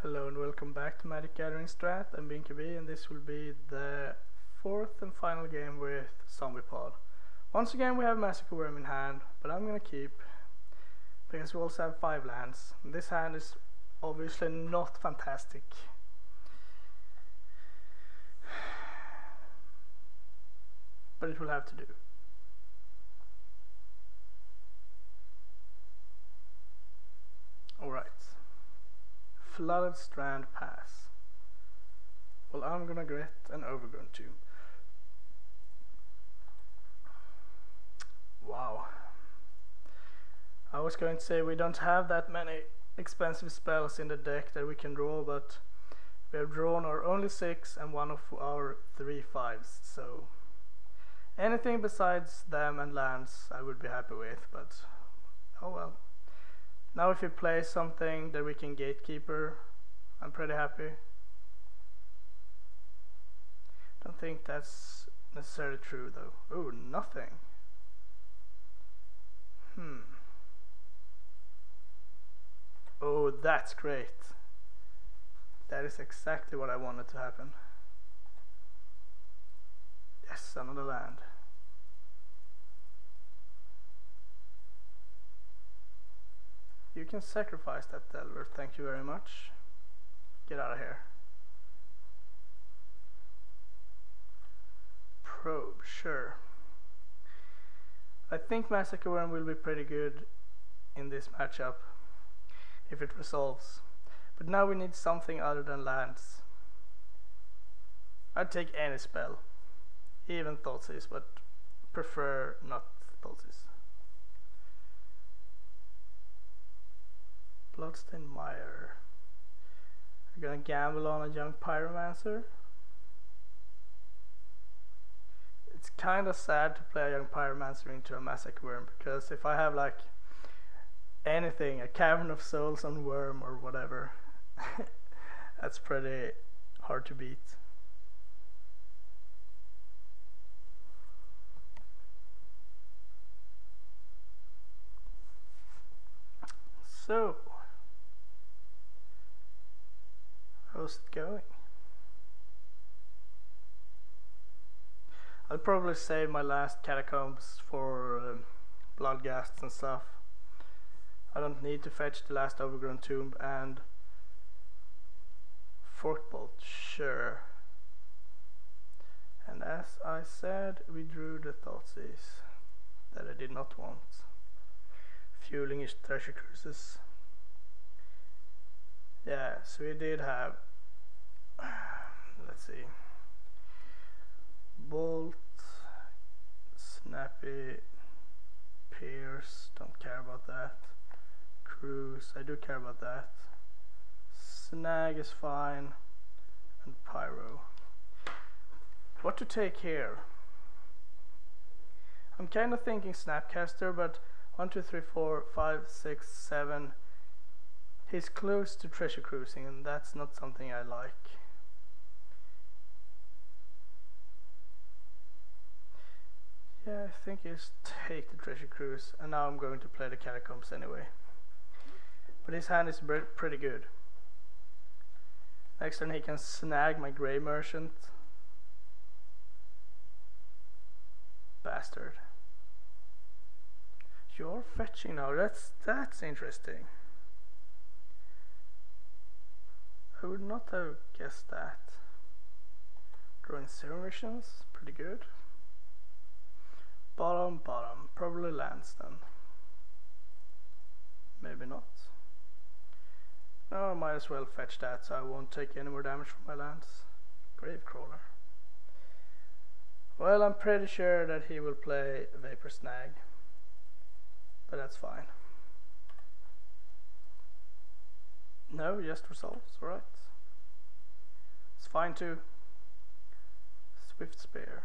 Hello and welcome back to Magic Gathering Strat. I'm BinkyB and this will be the fourth and final game with Zombie Pod. Once again we have Massacre Wurm in hand, but I'm gonna keep because we also have 5 lands. This hand is obviously not fantastic. But it will have to do. Alright. Flooded Strand Pass. Well, I'm gonna get an Overgrown Tomb. Wow. I was going to say we don't have that many expensive spells in the deck that we can draw, but we have drawn our only 6 and one of our 3 5s, so anything besides them and lands I would be happy with, but oh well. Now if you play something that we can gatekeeper, I'm pretty happy. Don't think that's necessarily true though. Oh, nothing. Oh, that's great. That is exactly what I wanted to happen. Yes, another land. You can sacrifice that Delver, thank you very much. Get out of here. Probe, sure. I think Massacre Wurm will be pretty good in this matchup if it resolves. But now we need something other than lands. I'd take any spell, even Thoughtseize, but prefer not Thoughtseize. Bloodstained Mire. We're gonna gamble on a young Pyromancer. It's kinda sad to play a young Pyromancer into a Massacre Wurm, because if I have like anything, a Cavern of Souls on Worm or whatever, that's pretty hard to beat. So, how's it going? I'll probably save my last Catacombs for Bloodghasts and stuff. I don't need to fetch the last Overgrown Tomb and Forkbolt, sure. And as I said, we drew the Thoughtseize that I did not want. Fueling his Treasure Cruises. Yeah, so we did have, let's see, Bolt, Snappy, Pierce, don't care about that. Cruise, I do care about that. Snag is fine, and Pyro. What to take here? I'm kind of thinking Snapcaster, but 1, 2, 3, 4, 5, 6, 7. He's close to Treasure Cruising, and that's not something I like. Yeah, I think I just take the Treasure Cruise, and now I'm going to play the Catacombs anyway. But his hand is pretty good. Next turn he can snag my Grey Merchant. Bastard. You're fetching now, that's interesting. I would not have guessed that. Drawing 0 missions, pretty good. Bottom, probably lands then. Maybe not. No, I might as well fetch that so I won't take any more damage from my lands. Gravecrawler. Well, I'm pretty sure that he will play Vapor Snag, but that's fine. No, just resolves, alright. It's fine too. Swift Spear.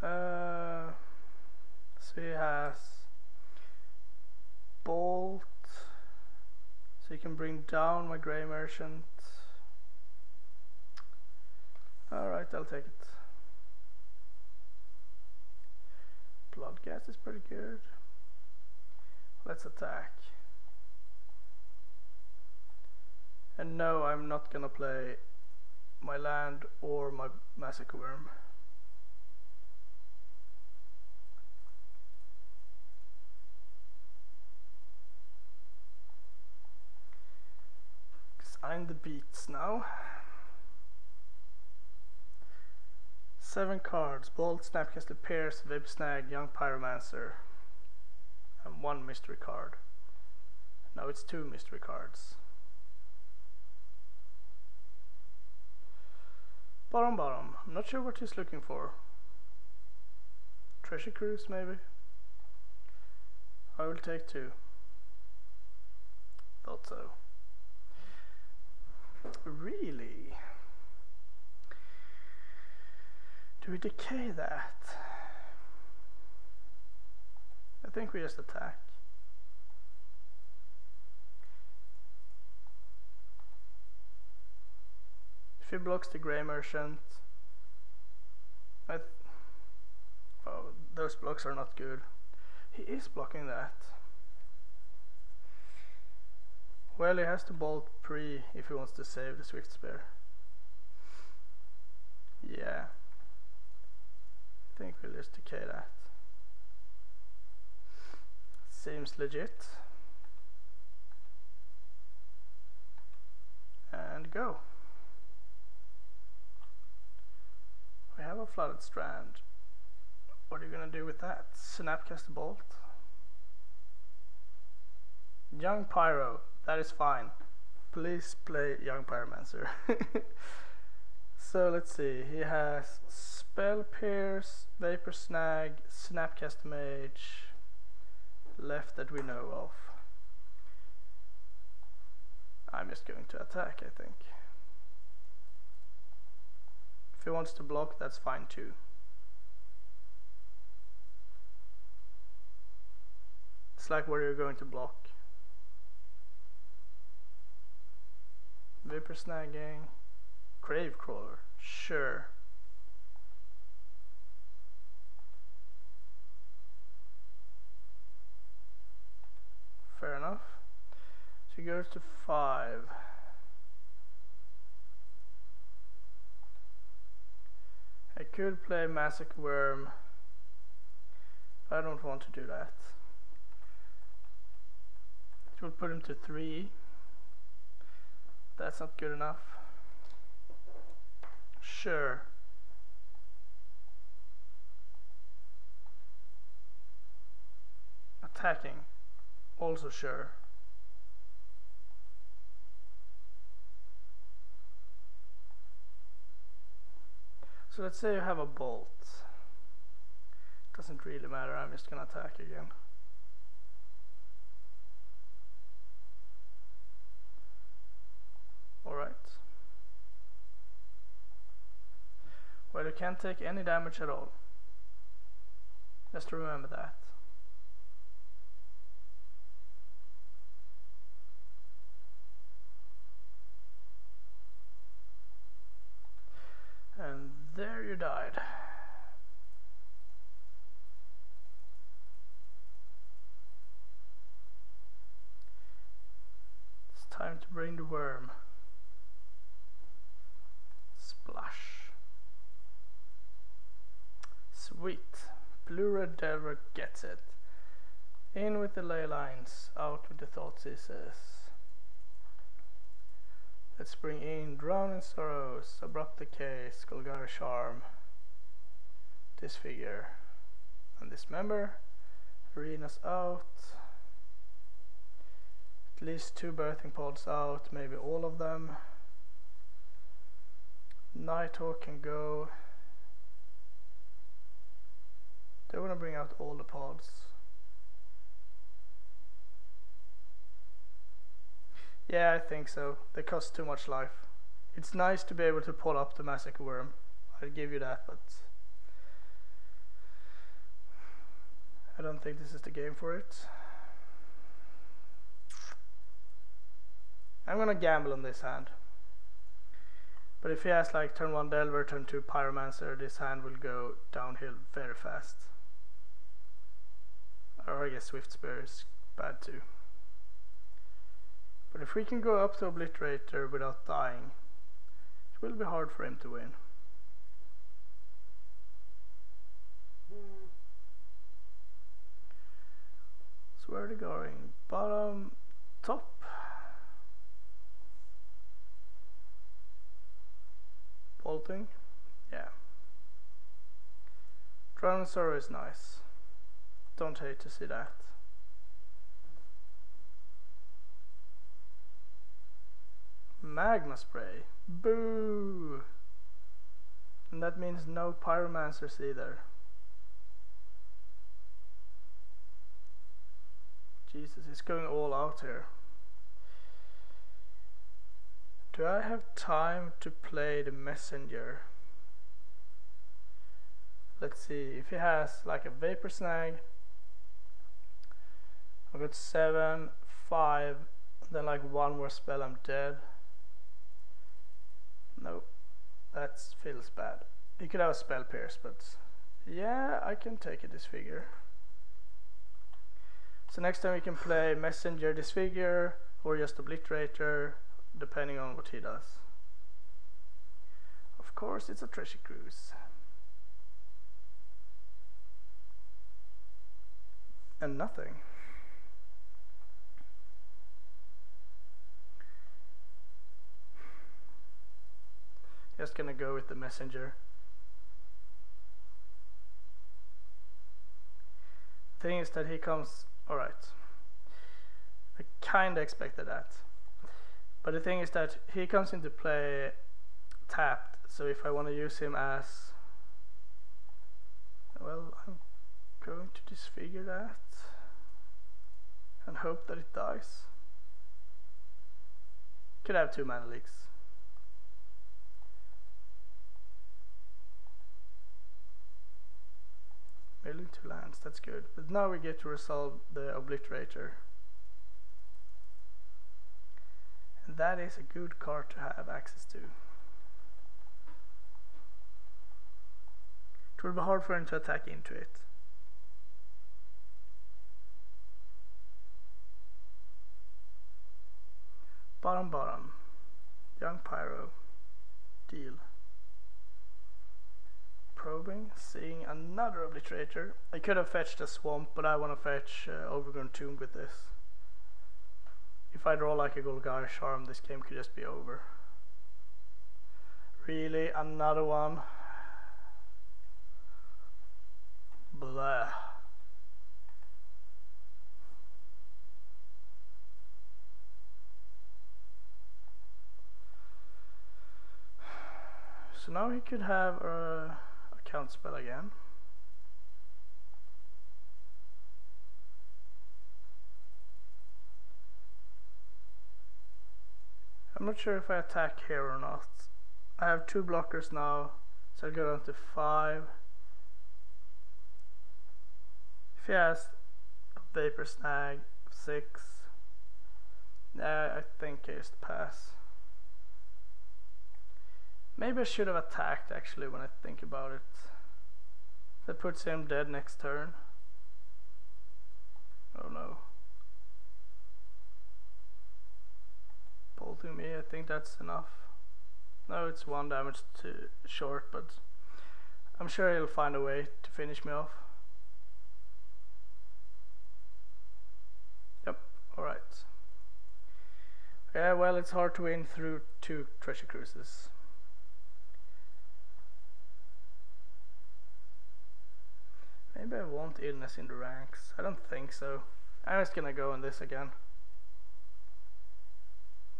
So he has Bolt, so he can bring down my Grey Merchant. Alright, I'll take it. Bloodghast is pretty good. Let's attack. And no, I'm not gonna play my land or my Massacre Worm. Because I'm the beats now. 7 cards: Bolt, Snapcaster, Pierce, Vib Snag, Young Pyromancer, and 1 mystery card. Now it's 2 mystery cards. Bottom. I'm not sure what he's looking for. Treasure Cruise maybe? I will take 2. Thought so. Really? Do we decay that? I think we just attack. If he blocks the Grey Merchant, oh, those blocks are not good. He is blocking that. Well, he has to bolt pre if he wants to save the Swift Spear. Yeah. I think we'll just decay that. Seems legit. And go. We have a Flooded Strand. What are you gonna do with that? Snapcaster Bolt? Young Pyro, that is fine. Please play Young Pyromancer. So let's see, he has Spell Pierce, Vapor Snag, Snapcaster Mage left that we know of. I'm just going to attack, I think. If he wants to block, that's fine too. It's like where you're going to block. Vapor Snagging. Gravecrawler, sure. Fair enough. So he goes to 5. I could play Massacre Worm, but I don't want to do that. It will put him to 3. That's not good enough. Sure. Attacking. Also sure. So let's say you have a bolt. Doesn't really matter, I'm just gonna attack again. Alright. Well, you can't take any damage at all. Just remember that. And there you died. It's time to bring the worm. Splash. Sweet. Blue Red Delver gets it. In with the ley lines, out with the Thoughtseizes. Let's bring in Drowning Sorrows, Abrupt Decay, Skullgari Charm, Disfigure, and Dismember. Arenas out. At least 2 Birthing Pods out, maybe all of them. Nighthawk can go. They want to bring out all the pods. Yeah, I think so. They cost too much life. It's nice to be able to pull up the Massacre Worm. I'll give you that, but I don't think this is the game for it. I'm gonna gamble on this hand. But if he has like turn 1 Delver, turn 2 Pyromancer, this hand will go downhill very fast. Or I guess Swift Spear is bad too. But if we can go up to Obliterator without dying, it will be hard for him to win. So where are they going? Bottom, top? Bolting? Yeah. Tyrannosaurus is nice. Don't hate to see that. Magma spray. Boo! And that means no pyromancers either. Jesus, he's going all out here. Do I have time to play the messenger? Let's see, if he has like a vapor snag, I've got 7, 5, then like one more spell, I'm dead. Nope, that feels bad. He could have a spell pierce, but yeah, I can take a disfigure. So next time we can play messenger, disfigure, or just obliterator, depending on what he does. Of course, it's a treasure cruise. And nothing. Just gonna go with the messenger. Thing is that he comes. Alright. I kinda expected that. But the thing is that he comes into play tapped, so if I want to use him as, well, I'm going to disfigure that and hope that it dies. Could have 2 mana leaks. Milling 2 lands, that's good. But now we get to resolve the obliterator. And that is a good card to have access to. It will be hard for him to attack into it. Bottom, bottom. Young Pyro. Deal. Probing, seeing another obliterator. I could have fetched a swamp, but I want to fetch Overgrown Tomb with this. If I draw like a Golgari Charm, this game could just be over. Really? Another one? Blah. So now he could have a count spell again. I'm not sure if I attack here or not. I have 2 blockers now, so I'll go down to 5. If he has a vapor snag, 6. I think I just pass. Maybe I should have attacked actually when I think about it. That puts him dead next turn. Oh no. Bolting me, I think that's enough. No, it's 1 damage too short, but I'm sure he'll find a way to finish me off. Yep, alright. Yeah, well, it's hard to win through 2 treasure cruises. Maybe I want illness in the ranks. I don't think so. I'm just gonna go on this again.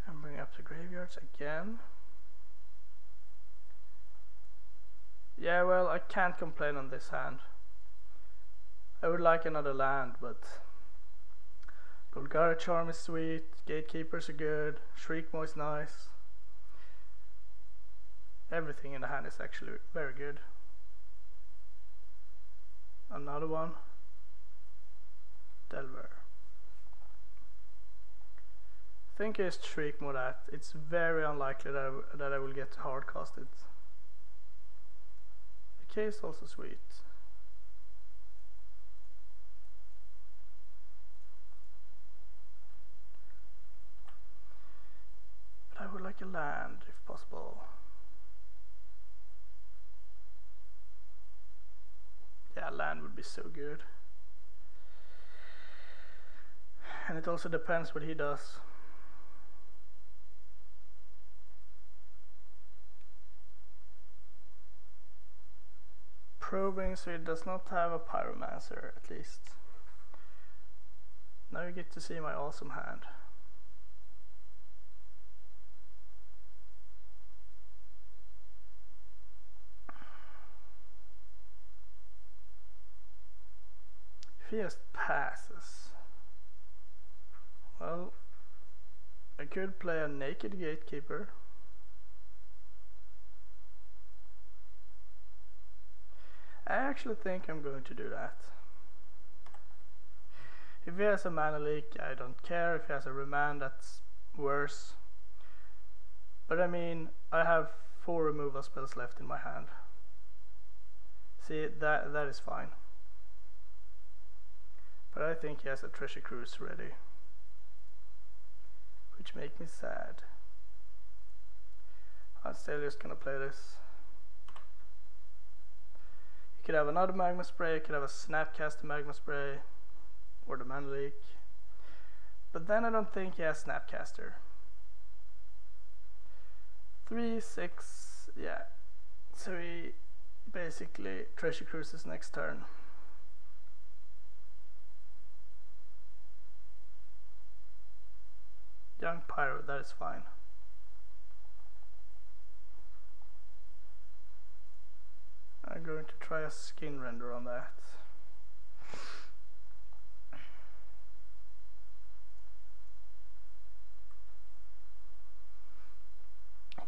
And bring up the graveyards again. Yeah, well, I can't complain on this hand. I would like another land, but Golgari Charm is sweet, Gatekeepers are good, Shriekmaw is nice. Everything in the hand is actually very good. Another one. Delver. I think it's Shriekmaw that. It's very unlikely that I will get hard cast it. The case is also sweet. like a land if possible. Yeah, land would be so good. And it also depends what he does. Probing, so he does not have a pyromancer at least. Now you get to see my awesome hand. If he just passes, well, I could play a naked gatekeeper. I actually think I'm going to do that. If he has a mana leak, I don't care. If he has a remand, that's worse. But I mean, I have 4 removal spells left in my hand. See, that is fine. But I think he has a Treasure Cruise ready, which makes me sad. I'm still just gonna play this. You could have another Magma Spray, you could have a Snapcaster Magma Spray, or the Mana Leak. But then I don't think he has Snapcaster. 3, 6, yeah. So he basically Treasure Cruises next turn. Young Pyro, that is fine. I'm going to try a Skin Render on that.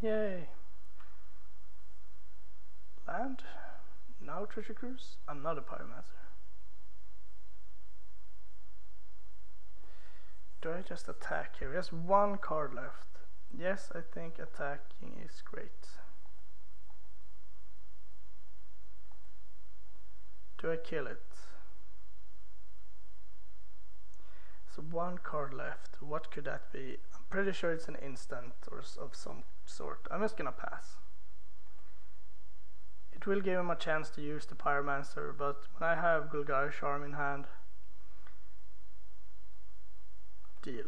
Yay! Land, now Treasure Cruise, another Pyromancer. Do I just attack here? He has 1 card left. Yes, I think attacking is great. Do I kill it? So 1 card left. What could that be? I'm pretty sure it's an instant or of some sort. I'm just gonna pass. It will give him a chance to use the Pyromancer, but when I have Golgari Charm in hand, deal.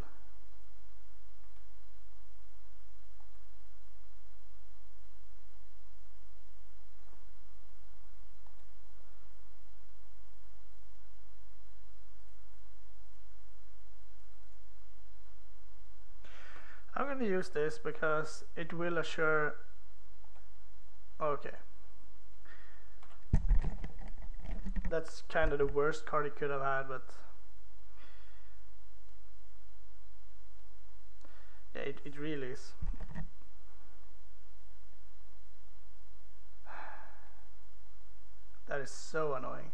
I'm going to use this because it will assure. Okay. That's kind of the worst card he could have had, but yeah, it really is. That is so annoying.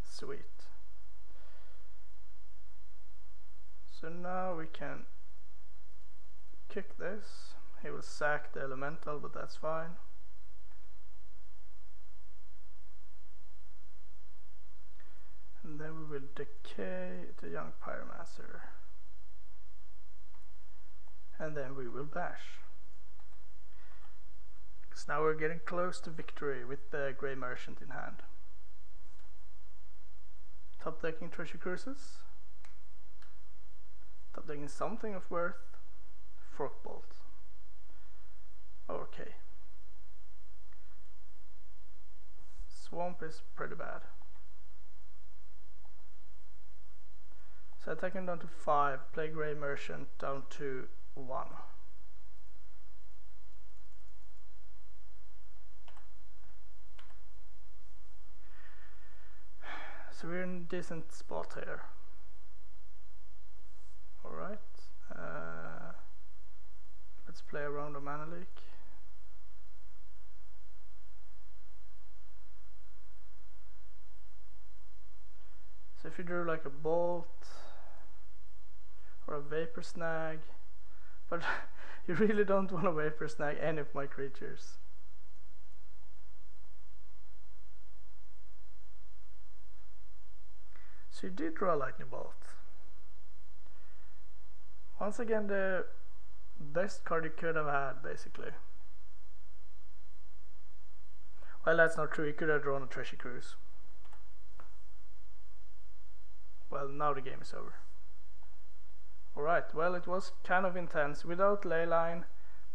Sweet. So now we can kick this. He will sack the elemental, but that's fine. And then we will decay the Young Pyromancer. And then we will bash. Because now we're getting close to victory with the Grey Merchant in hand. Top decking Treasure Cruises. Top decking something of worth. Forkbolt. Okay. Swamp is pretty bad. So attacking down to 5, play Grey Merchant down to 1. So we're in a decent spot here. Alright. Let's play around the Mana Leak. So if you drew like a Bolt or a Vapor Snag, but you really don't want to Vapor Snag any of my creatures. So you did draw a Lightning Bolt. Once again, the best card you could have had, basically. Well, that's not true. You could have drawn a Treasure Cruise. Well, now the game is over. Alright, well, it was kind of intense. Without Leyline,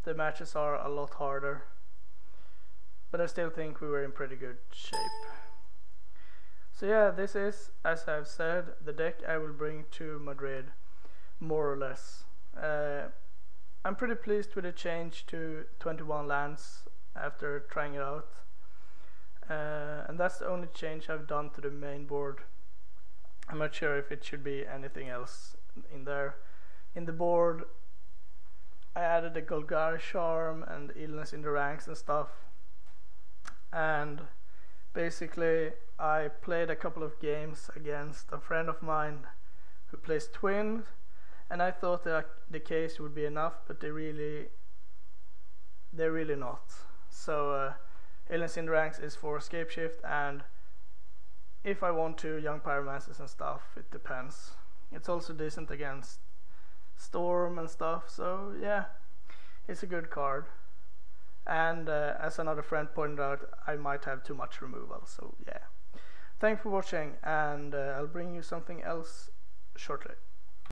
the matches are a lot harder. But I still think we were in pretty good shape. So yeah, this is, as I've said, the deck I will bring to Madrid, more or less. I'm pretty pleased with the change to 21 lands after trying it out. And that's the only change I've done to the main board. I'm not sure if it should be anything else in there. In the board, I added the Golgari Charm and Illness in the Ranks and stuff. And basically, I played a couple of games against a friend of mine who plays Twins, and I thought that the case would be enough, but they're really not. So Illness in the Ranks is for Scape Shift, and if I want to, Young Pyromancers and stuff, it depends. It's also decent against Storm and stuff, so yeah, it's a good card. And as another friend pointed out, I might have too much removal, so yeah. Thanks for watching, and I'll bring you something else shortly.